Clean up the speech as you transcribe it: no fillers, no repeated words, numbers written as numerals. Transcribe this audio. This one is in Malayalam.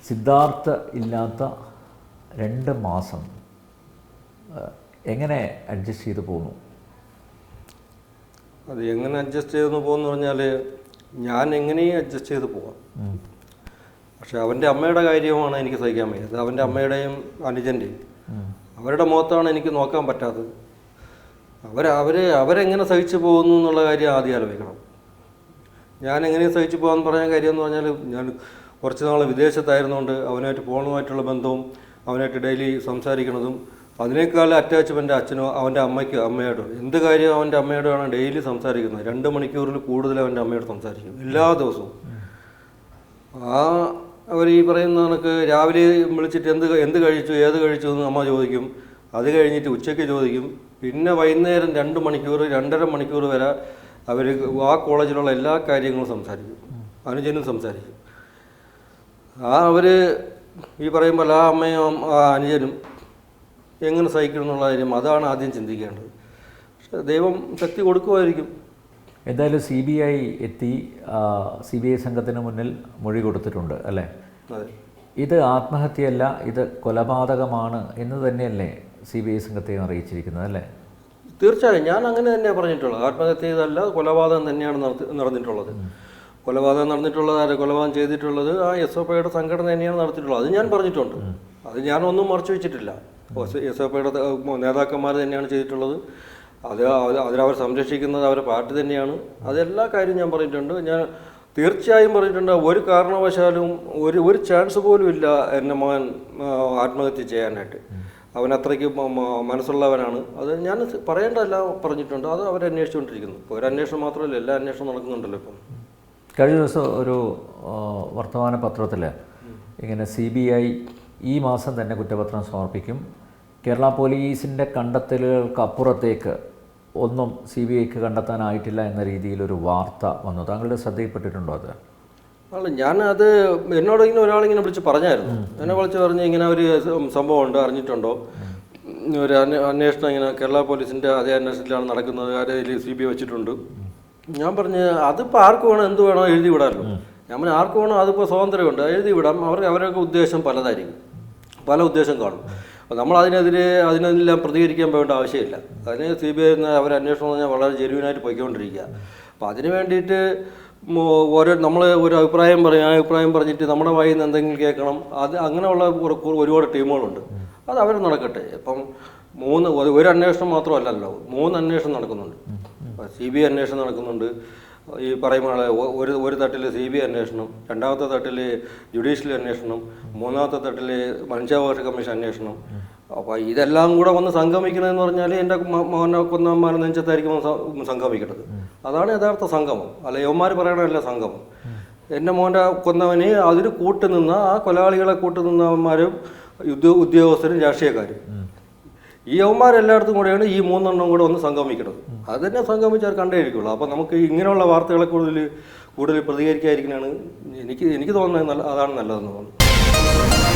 സിദ്ധാർത്ഥ ഇല്ലാത്ത 2 മാസം എങ്ങനെ അഡ്ജസ്റ്റ് ചെയ്ത് പോന്നു? അത് എങ്ങനെ അഡ്ജസ്റ്റ് ചെയ്തെന്ന് പോകുന്നു പറഞ്ഞാൽ ഞാൻ എങ്ങനെയും അഡ്ജസ്റ്റ് ചെയ്ത് പോവാം. പക്ഷെ അവൻ്റെ അമ്മയുടെ കാര്യമാണ് എനിക്ക് സഹിക്കാൻ വയ്യത്. അവൻ്റെ അമ്മയുടെയും അനുജൻ്റെയും അവരുടെ മുഖത്താണ് എനിക്ക് നോക്കാൻ പറ്റാത്തത്. അവരെങ്ങനെ സഹിച്ചു പോകുന്നു എന്നുള്ള കാര്യം ആദ്യം ആലോചിക്കണം. ഞാൻ എങ്ങനെ സഹിച്ചു പോകാമെന്ന് പറയാൻ കാര്യം എന്ന് പറഞ്ഞാൽ ഞാൻ കുറച്ച് നാൾ വിദേശത്തായിരുന്നുകൊണ്ട് അവനായിട്ട് ഫോണുമായിട്ടുള്ള ബന്ധവും അവനായിട്ട് ഡെയിലി സംസാരിക്കുന്നതും അതിനേക്കാൾ അറ്റാച്ച്മെൻ്റ് അച്ഛനോ അവൻ്റെ അമ്മയോടോ എന്ത് കാര്യം അവൻ്റെ അമ്മയോടാണ് ഡെയിലി സംസാരിക്കുന്നത്. 2 മണിക്കൂറിൽ കൂടുതൽ അവൻ്റെ അമ്മയോട് സംസാരിക്കും എല്ലാ ദിവസവും. അവർ ഈ പറയുന്ന കണക്ക് രാവിലെ വിളിച്ചിട്ട് എന്ത് കഴിച്ചു ഏത് കഴിച്ചു എന്ന് അമ്മ ചോദിക്കും. അത് കഴിഞ്ഞിട്ട് ഉച്ചയ്ക്ക് ചോദിക്കും. പിന്നെ വൈകുന്നേരം 2 മണിക്കൂർ 2.5 മണിക്കൂർ വരെ അവർ ആ കോളേജിലുള്ള എല്ലാ കാര്യങ്ങളും സംസാരിക്കും. അനുജനും സംസാരിക്കും. അവർ ഈ പറയുമ്പോൾ ആ അമ്മയും അനുജനും എങ്ങനെ സഹിക്കണം എന്നുള്ള കാര്യം അതാണ് ആദ്യം ചിന്തിക്കേണ്ടത്. പക്ഷേ ദൈവം ശക്തി കൊടുക്കുമായിരിക്കും. എന്തായാലും CBI എത്തി, CBI സംഘത്തിന് മുന്നിൽ മൊഴി കൊടുത്തിട്ടുണ്ട് അല്ലേ? അതെ. ഇത് ആത്മഹത്യയല്ല, ഇത് കൊലപാതകമാണ് എന്ന് തന്നെയല്ലേ CBI സംഘത്തെ അറിയിച്ചിരിക്കുന്നത് അല്ലേ? തീർച്ചയായും ഞാൻ അങ്ങനെ തന്നെയാണ് പറഞ്ഞിട്ടുള്ളത്. ആത്മഹത്യ ഇതല്ല, കൊലപാതകം തന്നെയാണ് നടന്നിട്ടുള്ളത്. കൊലപാതകം നടന്നിട്ടുള്ളത് കൊലപാതകം ചെയ്തിട്ടുള്ളത് ആ SOPയുടെ സംഘടന തന്നെയാണ് നടത്തിയിട്ടുള്ളത്. അത് ഞാൻ പറഞ്ഞിട്ടുണ്ട്. അത് ഞാനൊന്നും മറച്ചു വെച്ചിട്ടില്ല. SOPയുടെ നേതാക്കന്മാർ തന്നെയാണ് ചെയ്തിട്ടുള്ളത്. അതിലവർ സംരക്ഷിക്കുന്നത് അവരുടെ പാർട്ടി തന്നെയാണ്. അതെല്ലാ കാര്യവും ഞാൻ പറഞ്ഞിട്ടുണ്ട്. ഞാൻ തീർച്ചയായും പറഞ്ഞിട്ടുണ്ട്. ഒരു കാരണവശാലും ഒരു ചാൻസ് പോലും ഇല്ല എൻ്റെ മകൻ ആത്മഹത്യ ചെയ്യാനായിട്ട്. അവൻ അത്രയ്ക്ക് മനസ്സുള്ളവനാണ്. അത് ഞാൻ പറയേണ്ടതല്ല പറഞ്ഞിട്ടുണ്ട്. അത് അവരന്വേഷിച്ചുകൊണ്ടിരിക്കുന്നു. ഇപ്പോൾ ഒരു അന്വേഷണം മാത്രമല്ല, എല്ലാ അന്വേഷണം നടക്കുന്നുണ്ടല്ലോ ഇപ്പം. കഴിഞ്ഞ ദിവസം ഒരു വർത്തമാന പത്രത്തിൽ ഇങ്ങനെ CBI ഈ മാസം തന്നെ കുറ്റപത്രം സമർപ്പിക്കും, കേരള പോലീസിൻ്റെ കണ്ടെത്തലുകൾക്കപ്പുറത്തേക്ക് ഒന്നും CBIക്ക് കണ്ടെത്താനായിട്ടില്ല എന്ന രീതിയിലൊരു വാർത്ത വന്നു. താങ്കളുടെ ശ്രദ്ധയിൽപ്പെട്ടിട്ടുണ്ടോ അത്? അല്ല, ഞാനത് എന്നോട് ഇങ്ങനെ ഒരാളിങ്ങനെ വിളിച്ച് പറഞ്ഞായിരുന്നു. എന്നെ വിളിച്ച് പറഞ്ഞ് ഇങ്ങനെ ഒരു സംഭവമുണ്ട്, അറിഞ്ഞിട്ടുണ്ടോ? ഒരു അന്വേഷണം ഇങ്ങനെ കേരള പോലീസിൻ്റെ അതേ അന്വേഷണത്തിലാണ് നടക്കുന്നത്, ആരെയും CBI വെച്ചിട്ടുണ്ട്. ഞാൻ പറഞ്ഞ് അതിപ്പോൾ ആർക്ക് വേണോ എന്ത് വേണോ എഴുതി വിടാമല്ലോ. ഞാൻ പറഞ്ഞാൽ ആർക്ക് വേണോ അതിപ്പോൾ സ്വാതന്ത്ര്യമുണ്ട്, എഴുതി വിടാം. അവരൊക്കെ ഉദ്ദേശം പലതായിരിക്കും, പല ഉദ്ദേശം കാണും. അപ്പോൾ നമ്മൾ അതിനെല്ലാം പ്രതികരിക്കാൻ പോകേണ്ട ആവശ്യമില്ല. അതിന് CBI അവർ അന്വേഷണം പറഞ്ഞാൽ വളരെ ജെന്യുവിനായിട്ട് പോയിക്കൊണ്ടിരിക്കുക. അപ്പോൾ അതിന് വേണ്ടിയിട്ട് നമ്മൾ ഒരു അഭിപ്രായം പറയും, ആ അഭിപ്രായം പറഞ്ഞിട്ട് നമ്മുടെ വായിൽ നിന്ന് എന്തെങ്കിലും കേൾക്കണം, അങ്ങനെയുള്ള ഒരുപാട് ടീമുകളുണ്ട്. അത് അവർ നടക്കട്ടെ. ഇപ്പം ഒരു അന്വേഷണം മാത്രമല്ലല്ലോ, 3 അന്വേഷണം നടക്കുന്നുണ്ട്. CBI അന്വേഷണം നടക്കുന്നുണ്ട്. ഈ പറയുമ്പോൾ ഒരു തട്ടിൽ CBI അന്വേഷണം, രണ്ടാമത്തെ തട്ടിൽ ജുഡീഷ്യൽ അന്വേഷണം, മൂന്നാമത്തെ തട്ടിൽ മനുഷ്യാവകാശ കമ്മീഷൻ അന്വേഷണം. അപ്പോൾ ഇതെല്ലാം കൂടെ വന്ന് സംഗമിക്കണമെന്ന് പറഞ്ഞാൽ എൻ്റെ മോനെ കൊന്നവന്മാരെ നെഞ്ചത്തായിരിക്കും സംഗമിക്കേണ്ടത്. അതാണ് യഥാർത്ഥ സംഗമം. അല്ല യവന്മാർ പറയണമല്ല സംഗമം. എൻ്റെ മോൻ്റെ കൊന്നവന് അതിന് കൂട്ടുനിന്ന ആ കൊലയാളികളെ കൂട്ടുനിന്നവന്മാരും ഉദ്യോഗസ്ഥരും രാഷ്ട്രീയക്കാരും, ഈ യവന്മാരെല്ലായിടത്തും കൂടെയാണ് ഈ 3 എണ്ണം കൂടെ ഒന്ന് സംഗമിക്കുന്നത്. അത് തന്നെ സംഗമിച്ചാൽ കണ്ടേയിരിക്കുള്ളൂ. അപ്പോൾ നമുക്ക് ഇങ്ങനെയുള്ള വാർത്തകളെ കൂടുതൽ പ്രതികരിക്കാതിരിക്കുന്നതാണ് എനിക്ക് തോന്നുന്നത്. അതാണ് നല്ലതെന്ന് തോന്നുന്നു.